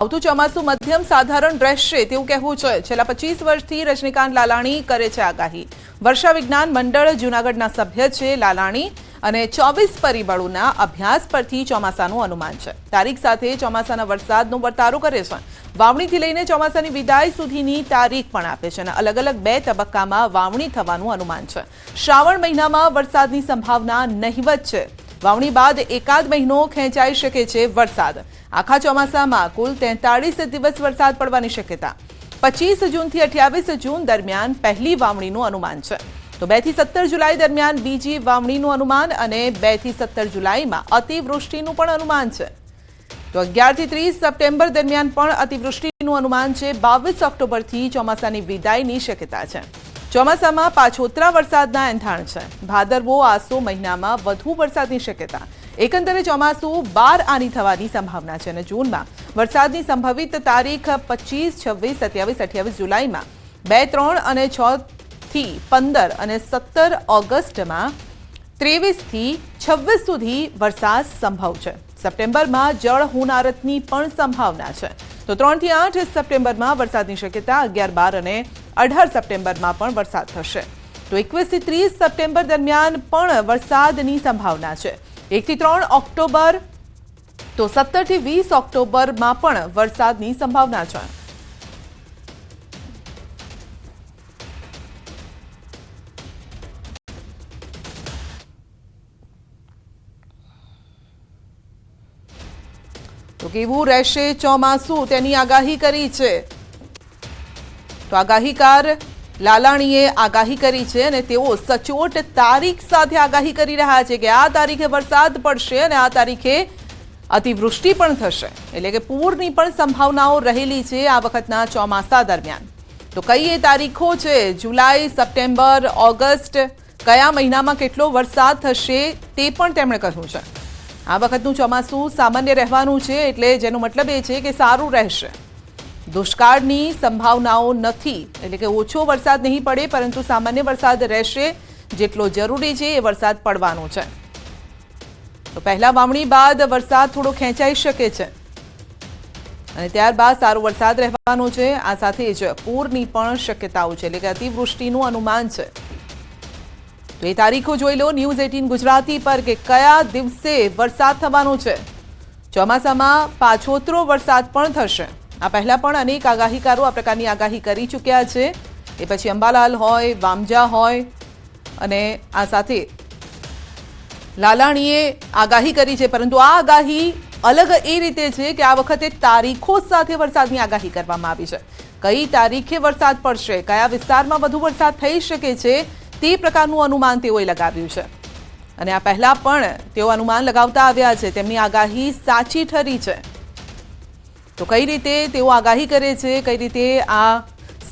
આવતું ચોમાસું મધ્યમ સાધારણ રહેશે તેવું કહેવું છે। છેલ્લા 25 વર્ષથી રજનીકાંત લાલાણી કરે છે આગાહી। વર્ષા વિજ્ઞાન મંડળ જૂનાગઢના સભ્ય છે લાલાણી અને 24 પરિબળોના અભ્યાસ પરથી ચોમાસાનું અનુમાન છે। તારીખ સાથે ચોમાસાના વરસાદનો વર્તારો કરે છે। વાવણીથી લઈને ચોમાસાની વિદાય સુધીની તારીખ પણ આપે છે અને અલગ અલગ 2 તબક્કામાં વાવણી થવાનું અનુમાન છે। શ્રાવણ મહિનામાં વરસાદની સંભાવના નહિવત છે। વાવણી બાદ એકાદ મહિનો ખેંચાઈ શકે છે વરસાદ। આખા ચોમાસામાં કુલ 43 દિવસ વરસાદ પડવાની શક્યતા। 25 જૂનથી 28 જૂન દરમિયાન પહેલી વાવણીનું અનુમાન છે। તો 2 થી 17 જુલાઈ દરમિયાન બીજી વાવણીનું અનુમાન અને 2 થી 17 જુલાઈમાં અતિવૃષ્ટિનું પણ અનુમાન છે। તો 11 થી 30 સપ્ટેમ્બર દરમિયાન પણ અતિવૃષ્ટિનું અનુમાન છે। 22 ઓક્ટોબરથી ચોમાસાની વિદાયની શક્યતા છે। ચોમાસામાં પાછોતરા વરસાદના એંધાણ છે। ભાદરવો આસો મહિનામાં વધુ વરસાદની શક્યતા। એકંદરે ચોમાસું 12 આની થવાની સંભાવના છે અને જૂનમાં વરસાદની સંભવિત તારીખ 25, 26, 27, 28 જુલાઈમાં 2, 3 અને 6 થી 15 અને 17 ઓગસ્ટમાં 23 થી 26 સુધી વરસાદ સંભવ છે। સપ્ટેમ્બરમાં જળ હોનારતની પણ સંભાવના છે। તો 3 થી 8 સપ્ટેમ્બરમાં વરસાદની શક્યતા। 11, 12 અને 18 સપ્ટેમ્બરમાં પણ વરસાદ થશે। તો 21 થી 30 સપ્ટેમ્બર દરમિયાન પણ વરસાદની સંભાવના છે। 1 થી 3 ઓક્ટોબર તો 17 થી 20 ઓક્ટોબરમાં પણ વરસાદની સંભાવના છે। તો કેવું રહેશે ચોમાસું તેની આગાહી કરી છે। તો આગાહીકાર લાલાણીએ આગાહી કરી છે અને તેઓ સચોટ તારીખ સાથે આગાહી કરી રહ્યા છે કે આ તારીખે વરસાદ પડશે અને આ તારીખે અતિવૃષ્ટિ પણ થશે, એટલે કે પૂરની પણ સંભાવનાઓ રહેલી છે આ વખતના ચોમાસા દરમિયાન। તો કઈ એ તારીખો છે, જુલાઈ, સપ્ટેમ્બર, ઓગસ્ટ, કયા મહિનામાં કેટલો વરસાદ થશે તે પણ તેમણે કહ્યું છે। આ વખતનું ચોમાસું સામાન્ય રહેવાનું છે, એટલે જેનો મતલબ એ છે કે સારું રહેશે। દુષ્કાળની સંભાવનાઓ નથી, એટલે કે ઓછો વરસાદ નહીં પડે પરંતુ સામાન્ય વરસાદ રહેશે। જેટલો જરૂરી છે એ વરસાદ પડવાનો છે। તો પહેલા વાવણી બાદ વરસાદ થોડો ખેંચાઈ શકે છે અને ત્યારબાદ સારો વરસાદ રહેવાનો છે। આ સાથે જ પૂરની પણ શક્યતાઓ છે, એટલે કે અતિવૃષ્ટિનું અનુમાન છે। તો એ તારીખો જોઈ લો ન્યૂઝ 18 ગુજરાતી પર કે કયા દિવસે વરસાદ થવાનો છે। ચોમાસામાં પાછોતરો વરસાદ પણ થશે। આ પહેલા પણ અનેક આગાહીકારો આ પ્રકારની આગાહી કરી ચૂક્યા છે। એ પછી અંબાલાલ હોય, વામજા હોય અને આ સાથે લાલાણીએ આગાહી કરી છે, પરંતુ આ આગાહી અલગ એ રીતે છે કે આ વખતે તારીખો સાથે વરસાદની આગાહી કરવામાં આવી છે। કઈ તારીખે વરસાદ પડશે, કયા વિસ્તારમાં વધુ વરસાદ થઈ શકે છે તે પ્રકારનું અનુમાન તેઓએ લગાવ્યું છે અને આ પહેલા પણ તેઓ અનુમાન લગાવતા આવ્યા છે। તેમની આગાહી સાચી ઠરી છે। તો કઈ રીતે તેઓ આગાહી કરે છે, કઈ રીતે આ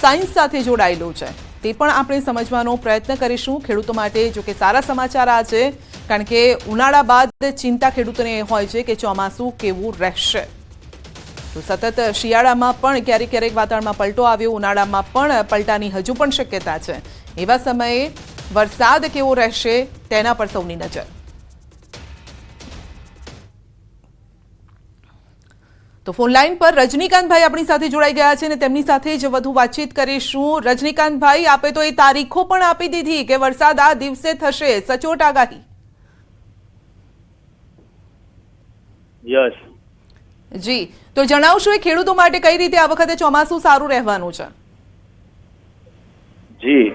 સાયન્સ સાથે જોડાયેલું છે તે પણ આપણે સમજવાનો પ્રયત્ન કરીશું। ખેડૂતો માટે જો કે સારા સમાચાર આ છે, કારણ કે ઉનાળા બાદ ચિંતા ખેડૂતોને એ હોય છે કે ચોમાસું કેવું રહેશે। તો સતત શિયાળામાં પણ ક્યારેક ક્યારેક વાતાવરણમાં પલટો આવ્યો, ઉનાળામાં પણ પલટાની હજુ પણ શક્યતા છે। એવા સમયે વરસાદ કેવો રહેશે તેના પર સૌની નજર। તો ફોન લાઈન પર રજનીકાંતભાઈ આપણી સાથે જોડાઈ ગયા છે અને તેમની સાથે જ વધુ વાતચીત કરીશું। રજનીકાંતભાઈ, આપે તો એ તારીખો પણ આપી દીધી કે વરસાદ આ દિવસે થશે, સચોટ આગાહી। યસ જી, તો જણાવશો એ ખેડૂતો માટે કઈ રીતે આ વખતે ચોમાસું સારું રહેવાનું છે? જી,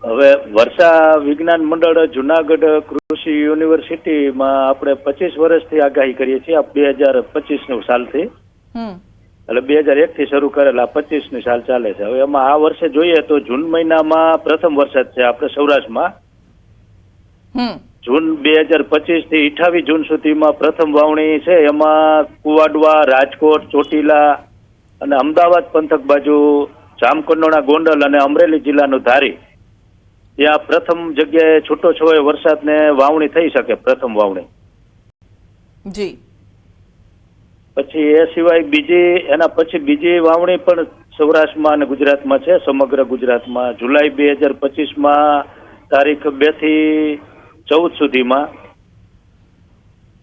હવે વર્ષા વિજ્ઞાન મંડળ જુનાગઢ કૃષિ યુનિવર્સિટીમાં આપણે 25 વર્ષથી આગાહી કરીએ છીએ। 2025નું સાલથી, એટલે 2001 થી શરૂ કરેલા 25ની સાલ ચાલે છે। હવે એમાં આ વર્ષે જોઈએ તો જૂન મહિનામાં પ્રથમ વરસાદ છે આપણે સૌરાષ્ટ્રમાં। જૂન 2025 થી 28 જૂન સુધીમાં પ્રથમ વાવણી છે। એમાં કુવાડવા, રાજકોટ, ચોટીલા અને અમદાવાદ પંથક બાજુ, જામકંડોરણા, ગોંડલ અને અમરેલી જિલ્લાનું ધારી, ત્યાં પ્રથમ જગ્યાએ છૂટો છવાયો વરસાદને વાવણી થઈ શકે, પ્રથમ વાવણી। જી, પછી એ સિવાય એના પછી બીજી વાવણી પણ સૌરાષ્ટ્રમાં અને ગુજરાતમાં છે, સમગ્ર ગુજરાતમાં। જુલાઈ 2025માં તારીખ 2 થી 14 સુધીમાં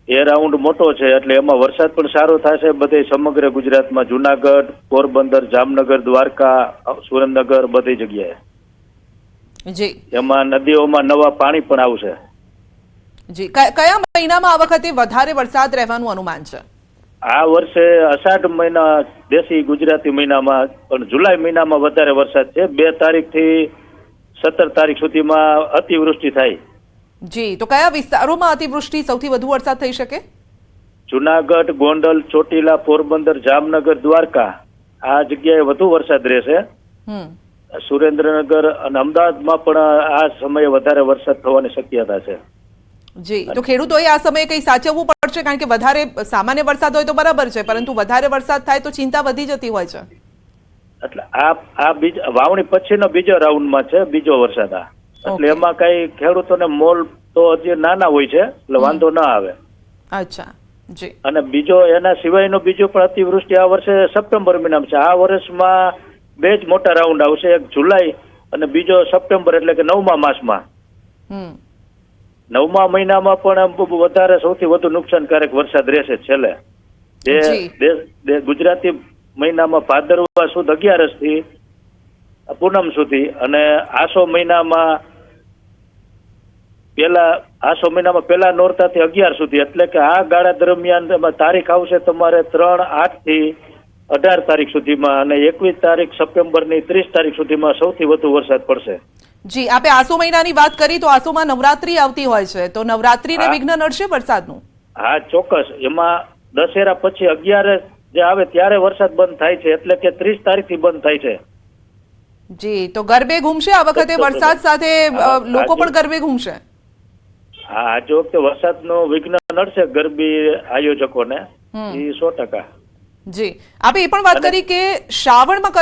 એ રાઉન્ડ મોટો છે એટલે એમાં વરસાદ પણ સારો થશે બધે સમગ્ર ગુજરાતમાં, જુનાગઢ, પોરબંદર, જામનગર, દ્વારકા, સુરેન્દ્રનગર બધી જગ્યાએ. જી એમાં નદીઓમાં નવા પાણી પણ આવશે. જી કયા મહિનામાં આ વખતે વધારે વરસાદ રહેવાનું અનુમાન છે? આ વર્ષે અષાઢ મહિના દેશી ગુજરાતી મહિનામાં પણ જુલાઈ મહિનામાં વધારે વરસાદ છે. 2 તારીખથી 17 તારીખ સુધીમાં અતિવૃષ્ટિ થાય. જી તો કયા વિસ્તારોમાં અતિવૃષ્ટિ સૌથી વધુ વરસાદ થઈ શકે? જુનાગઢ, ગોંડલ, ચોટીલા, પોરબંદર, જામનગર, દ્વારકા આ જગ્યાએ વધુ વરસાદ રહેશે. સુરેન્દ્રનગર અને અમદાવાદમાં પણ આ સમયે વધારે વરસાદ થવાની શક્યતા છે. જી તો ખેડૂતોએ આ સમયે કઈ સાચવવું પડશે, કારણ કે વધારે સામાન્ય વરસાદ હોય તો બરાબર છે, પરંતુ વધારે વરસાદ થાય તો ચિંતા વધી જતી હોય છે. એટલે આ વાવણી પછીનો બીજો રાઉન્ડમાં છે, બીજો વરસાદ આ. એટલે એમાં કઈ ખેડૂતોને મોલ તો હજી નાના હોય છે એટલે વાંધો ના આવે. અચ્છા જી. અને બીજો એના સિવાયનો બીજો પણ અતિવૃષ્ટિ આ વર્ષે સપ્ટેમ્બર મહિનામાં છે. આ વર્ષમાં 2 જ મોટા રાઉન્ડ આવશે, એક જુલાઈ અને બીજો સપ્ટેમ્બર એટલે કે 9મા માસમાં. 9મા મહિનામાં પણ વધારે સૌથી વધુ નુકસાનકારક વરસાદ રહેશે છેલ્લે. જે ગુજરાતી મહિનામાં ભાદરવા સુદ 11 થી પૂનમ સુધી અને આસો મહિનામાં પહેલા નોરતાથી 11 સુધી, એટલે કે આ ગાળા દરમિયાન તારીખ આવશે તમારે 3-8 થી 18 તારીખ સુધીમાં અને 21 તારીખ સપ્ટેમ્બરની 30 તારીખ સુધીમાં સૌથી વધુ વરસાદ પડશે. જી આપે આસો મહિનાની વાત કરી તો આસોમાં નવરાત્રી આવતી હોય છે, તો નવરાત્રીને વિઘ્ન નડશે વરસાદનું? હા ચોક્કસ. એમાં દશેરા પછી 11 જે આવે ત્યારે વરસાદ બંધ થાય છે, એટલે કે 30 તારીખથી બંધ થાય છે. જી તો ગરબે ઘૂમશે આ વખતે વરસાદ સાથે, લોકો પણ ગરબે ઘૂમશે? હા આજે વખતે વરસાદનું વિઘ્ન નડશે ગરબી આયોજકોને, એ 100%. જી આપણે એ પણ વાત કરી કે શ્રાવણમાં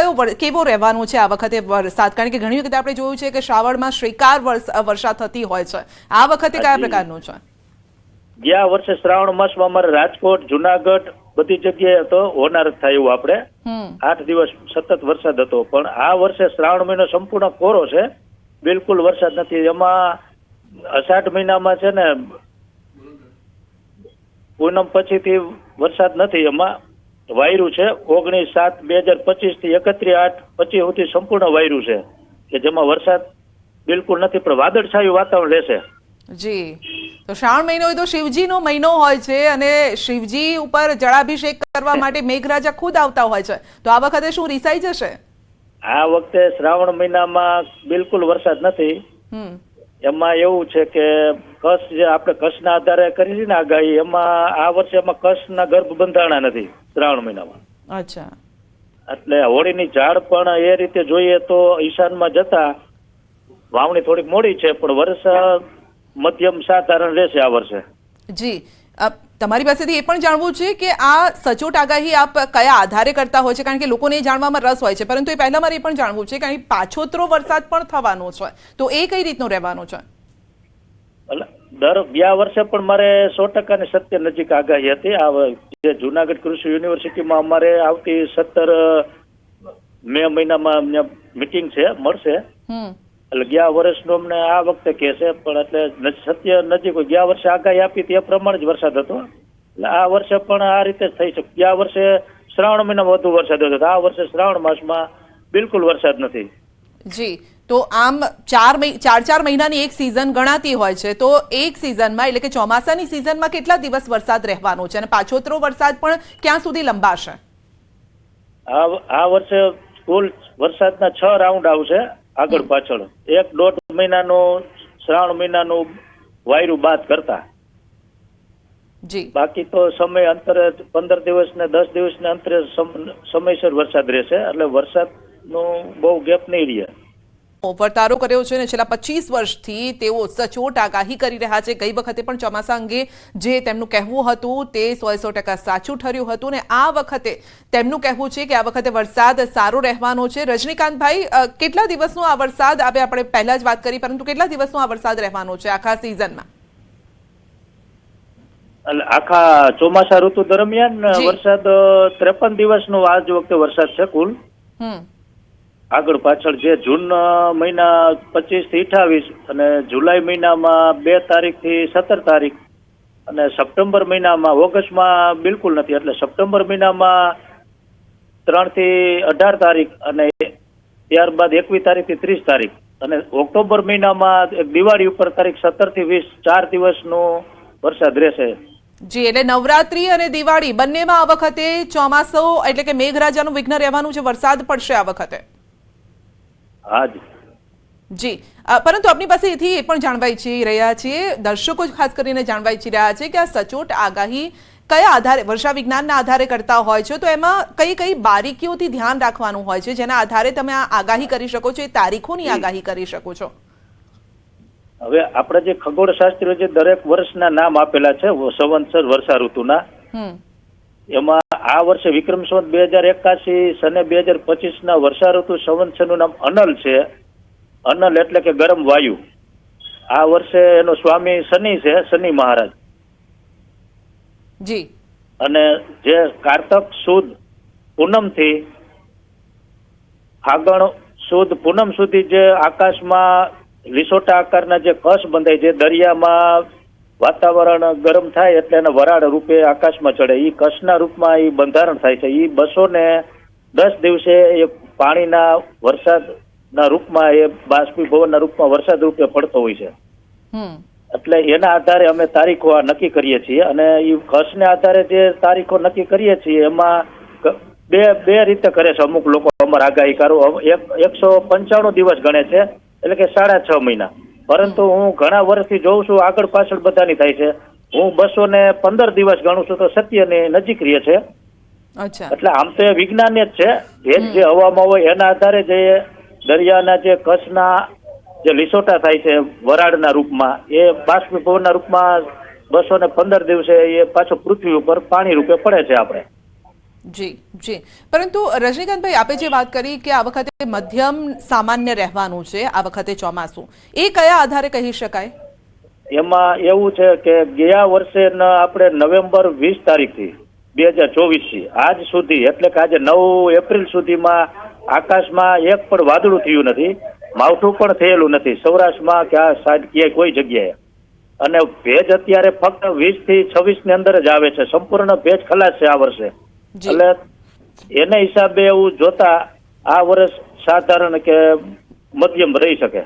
કેવો રહેવાનો છે આ વખતે વરસાદ, કારણ કે ઘણી વખતે આપણે જોયું છે કે શ્રાવણમાં શ્રીકાર વર્ષા થતી હોય છે, આ વખતે કયા પ્રકારનું છે? ગયા વર્ષે શ્રાવણ માસમાં અમારે રાજકોટ, જુનાગઢ બધી જગ્યાએ તો હોનાર થાય એવું આપણે 8 દિવસ સતત વરસાદ હતો, પણ આ વર્ષે શ્રાવણ મહિનો સંપૂર્ણ કોરો છે, બિલકુલ વરસાદ નથી. એમાં અષાઢ મહિનામાં છે ને પૂનમ પછીથી વરસાદ નથી, એમાં વાયરું છે 19/7/2025 થી 31/8/25 સુધી સંપૂર્ણ વાયરું છે કે જેમાં વરસાદ બિલકુલ નથી, પણ વાદળછાયું વાતાવરણ રહેશે. જી તો શ્રાવણ મહિનો હોય તો શિવજીનો મહિનો હોય છે અને શિવજી ઉપર જળાભિષેક કરવા માટે મેઘરાજા ખુદ આવતા હોય છે, તો આ વખતે શું રીસાઈ જશે? આ વખતે શ્રાવણ મહિનામાં બિલકુલ વરસાદ નથી. એમાં એવું છે કે કચ્છ જે આપણે કચ્છના આધારે કરી છે ને આગાહી, એમાં આ વર્ષે એમાં કચ્છના ગર્ભ બંધાણા નથી શ્રાવણ મહિનામાં. અચ્છા. એટલે હોળીની ઝાડ પણ એ રીતે જોઈએ તો ઈશાનમાં જતા વાવણી થોડીક મોડી છે, પણ વરસાદ મધ્યમ સાધારણ રહેશે આ વર્ષે. જી તમારી પાસેથી એ પણ જાણવું છે કે આ સચોટ આગાહી આપ કયા આધારે કરતા હોય છે, કારણ કે લોકોને જાણવામાં રસ હોય છે, પરંતુ એ પહેલા મારે એ પણ જાણવું છે કે પાછોતરો વરસાદ પણ થવાનો છે, તો એ કઈ રીતનો રહેવાનો છે? ગયા વર્ષે પણ મારે 100% ની સત્ય નજીક આગાહી હતી. આ જે જુનાગઢ કૃષિ યુનિવર્સિટીમાં અમારે આવતી 17 મે મહિનામાં મીટિંગ છે, મળશે, એટલે ગયા વર્ષનું અમને આ વખતે કહેશે, પણ એટલે સત્ય નજીક હોય. ગયા વર્ષે આગાહી આપી તે પ્રમાણે જ વરસાદ હતો, એટલે આ વર્ષે પણ આ રીતે થઈ શકે. ગયા વર્ષે શ્રાવણ મહિનામાં વધુ વરસાદ હતો, આ વર્ષે શ્રાવણ માસમાં બિલકુલ વરસાદ નથી. જી તો આમ 4 મહિનાની એક સિઝન ગણાતી હોય છે, તો એક સિઝનમાં એટલે કે ચોમાસાની સિઝનમાં કેટલા દિવસ વરસાદ રહેવાનો છે અને પાછોતરો વરસાદ પણ ક્યાં સુધી લંબાશે? આ વર્ષે કુલ વરસાદના 6 રાઉન્ડ આવશે આગળ પાછળ, 1.5 મહિનાનું શ્રાવણ મહિનાનું વાયરું બાદ કરતા. જી બાકી તો સમય અંતરે 15 દિવસ ને 10 દિવસના અંતરે સમયસર વરસાદ રહેશે, એટલે વરસાદનો બહુ ગેપ નહીં રહે. વર્તારો કર્યો છે અને છેલ્લા 25 વર્ષથી તેઓ સચોટ આગાહી કરી રહ્યા છે. ગઈ વખતે પણ ચોમાસા અંગે જે તેમનું કહેવું હતું તે 100% સાચું ઠર્યું હતું અને આ વખતે તેમનું કહેવું છે કે આ વખતે વરસાદ સારો રહેવાનો છે. રજનીકાંતભાઈ, કેટલા દિવસનો આ વરસાદ, આપણે પહેલા જ વાત કરી, પરંતુ કેટલા દિવસનો આ વરસાદ રહેવાનો છે આખા સિઝનમાં? આખા ચોમાસા ઋતુ દરમિયાન વરસાદ 53 દિવસનો આજ વખતે વરસાદ છે કુલ. આગળ પાછળ જે જૂન મહિના 25 થી 28 અને જુલાઈ મહિનામાં 2 તારીખ થી 17 તારીખ અને સપ્ટેમ્બર મહિનામાં, ઓગસ્ટમાં બિલકુલ નથી. એટલે સપ્ટેમ્બર મહિનામાં 3 થી 18 તારીખ અને ત્યારબાદ 21 તારીખથી 30 તારીખ અને ઓક્ટોબર મહિનામાં દિવાળી ઉપર તારીખ 17 થી 20 4 દિવસનો વરસાદ રહેશે. જી, એટલે નવરાત્રી અને દિવાળી બંનેમાં આ વખતે ચોમાસો એટલે કે મેઘરાજાનું વિઘ્ન રહેવાનું છે, વરસાદ પડશે આ વખતે. હા જ જી, પરંતુ આપની પાસે એથી એ પણ જાણવા ઈચ્છી રહ્યા છીએ, દર્શકો ખાસ કરીને જાણવા ઈચ્છી રહ્યા છે કે આ સચોટ આગાહી કયા આધારે, વર્ષા વિજ્ઞાનના આધારે કરતા હોય છે, તો એમાં કઈ કઈ બારીકીઓથી ધ્યાન રાખવાનું હોય છે જેના આધારે તમે આ આગાહી કરી શકો છો, એ તારીખોની આગાહી કરી શકો છો? હવે આપણે જે ખગોળશાસ્ત્રીઓ જે દરેક વર્ષના નામ આપેલા છે સંવત્સર વર્ષા ઋતુના, એમાં આ વર્ષે વિક્રમ સંવત 2081 સને 2025 ના વર્ષા ઋતુ સંવત્સરનું નામ અનલ છે. અનલ એટલે કે ગરમ વાયુ. આ વર્ષે એનો સ્વામી શનિ છે, શનિ મહારાજ. જી. અને જે કારતક સુદ પૂનમ થી ફાગણ સુદ પૂનમ સુધી જે આકાશમાં લીસોટા આકારના જે કસ બંધાય, જે દરિયામાં વાતાવરણ ગરમ થાય એટલે એને વરાળ રૂપે આકાશમાં ચડે, એ કસના રૂપમાં એ બંધારણ થાય છે. એ 210 દિવસે એ પાણીના વરસાદના રૂપમાં, એ બાષ્પીભવનના રૂપમાં વરસાદ રૂપે પડતો હોય છે. એટલે એના આધારે અમે તારીખો નક્કી કરીએ છીએ અને એ કસને આધારે જે તારીખો નક્કી કરીએ છીએ એમાં બે રીતે કરે છે અમુક લોકો, અમારા આગાહીકારો. 195 દિવસ ગણે છે, એટલે કે 6.5 મહિના. પરંતુ હું ઘણા વર્ષથી જોઉં છું, આગળ પાછળ બધાની થાય છે. હું 215 દિવસ ગણું છું, તો સત્યની નજીક રહે છે. એટલે આમ તો વિજ્ઞાન જ છે, ભેજ જે હવામાં હોય એના આધારે જે દરિયાના જે કચ્છના જે લીસોટા થાય છે વરાળના રૂપમાં, એ બાષ્પીભવનના રૂપમાં 215 દિવસે એ પાછો પૃથ્વી ઉપર પાણી રૂપે પડે છે આપણે. જી જી, પરંતુ રજનીકાંતભાઈ, આપે જે વાત કરી કે આ વખતે મધ્યમ સામાન્ય રહેવાનું છે આ વખતે ચોમાસું, એ કયા આધારે કહી શકાય? એમાં એવું છે કે ગયા વર્ષે આપણે નવેમ્બર 20 તારીખથી 2024 થી આજ સુધી, એટલે કે આજે 9 એપ્રિલ સુધીમાં આકાશમાં એક પણ વાદળું થયું નથી, માવઠું પણ થયેલું નથી સૌરાષ્ટ્રમાં કે આ સાઈડ ક્યાંય કોઈ જગ્યાએ. અને ભેજ અત્યારે ફક્ત 20 થી 26 ની અંદર જ આવે છે, સંપૂર્ણ ભેજ ખલાસ છે આ વર્ષે. એટલે એને હિસાબે એવું જોતા આ વર્ષ સાધારણ કે મધ્યમ રહી શકે.